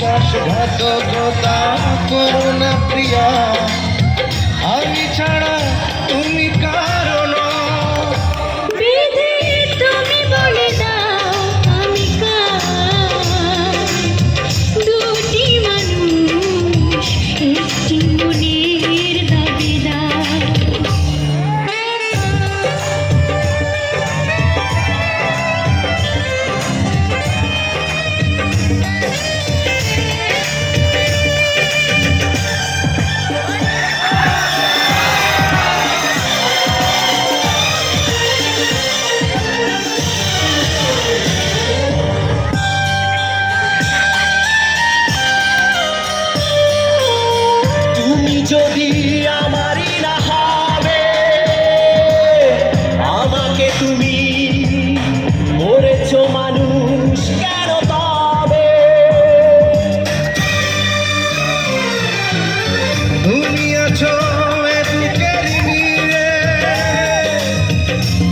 বিশ্বাসঘাতকতা করো না প্রিয়া, আমি ছাড়া তুমি কারো না। বিধি তুমি বলে দাও আমি কার, দুটি মানুষ একটি মনের দাবিদার। যদি আমারই না হবে, আমাকে তুমি মরেছ মানুষ কেন তবে? তুমি আছো এ বুকের নীড়ে,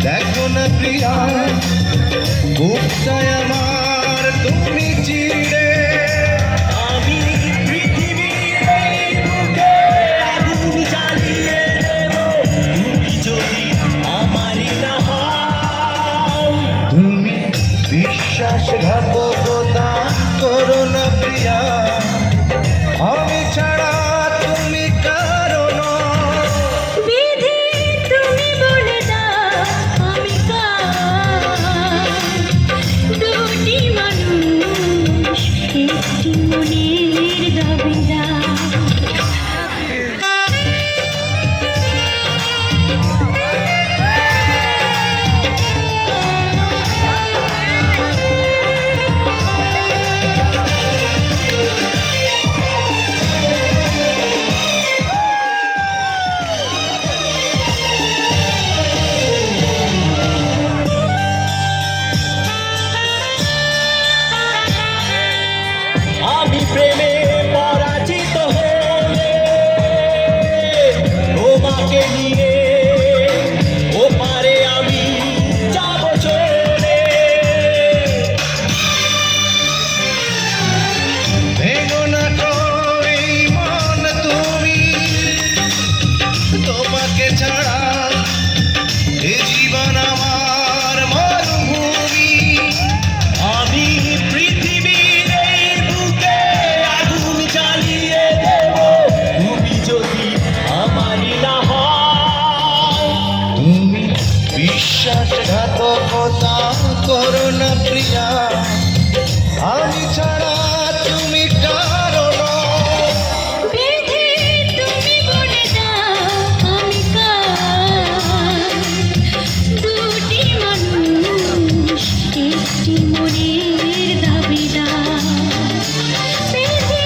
দেখো না প্রিয়া বুকটায় আমার তুমি চিড়ে। আমি পৃথিবীর এই বুকে আগুন জ্বালিয়ে দেব, তুমি যদি আমারই না হও। তুমি বিশ্বাসঘাতকতা করো না প্রিয়া, আমি ছাড়া তুমি কারো না। বিধি তুমি বলে দাও আমি কার, দুটি মানুষ একটি মনের দাবিদার। আমি প্রেমে পরাজিত হলে তোমাকে নিয়ে ওপারে আমি যাব চলে। ভেঙো না তো এই মন তুমি, তোমাকে ছাড়া এ জীবন আমার মরুভূমি। আমি পৃথিবীর এই বুকে আগুন জ্বালিয়ে দেব, তুমি যদি আমারই না হও। তুমি বিশ্বাসঘাতকতা করো না প্রিয়া, আমি ছাড়া তুমি কারো না। বিধি তুমি বলে দাও আমি কার, দুটি মানুষ একটি মনের দাবিদার। বিধি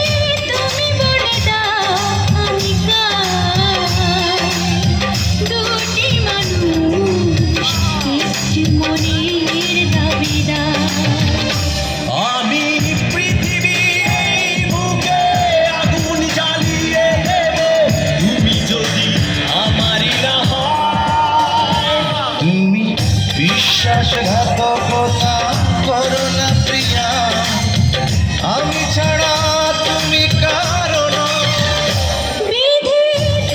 তুমি বলে দাও আমি কার, দুটি মানুষ একটি মনের দাবিদার। আমি পৃথিবীর এই বুকে আগুন জ্বালিয়ে দেব, তুমি যদি আমারই না হও। তুমি বিশ্বাসঘাতকতা করো না প্রিয়া, আমি ছাড়া তুমি কারো না। বিধি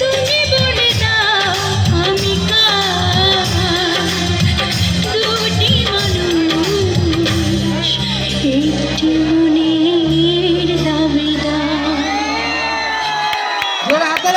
তুমি বলে দাও আমি কার, দুটি মানুষ একটি মনের দাবিদার। জোরে হাতে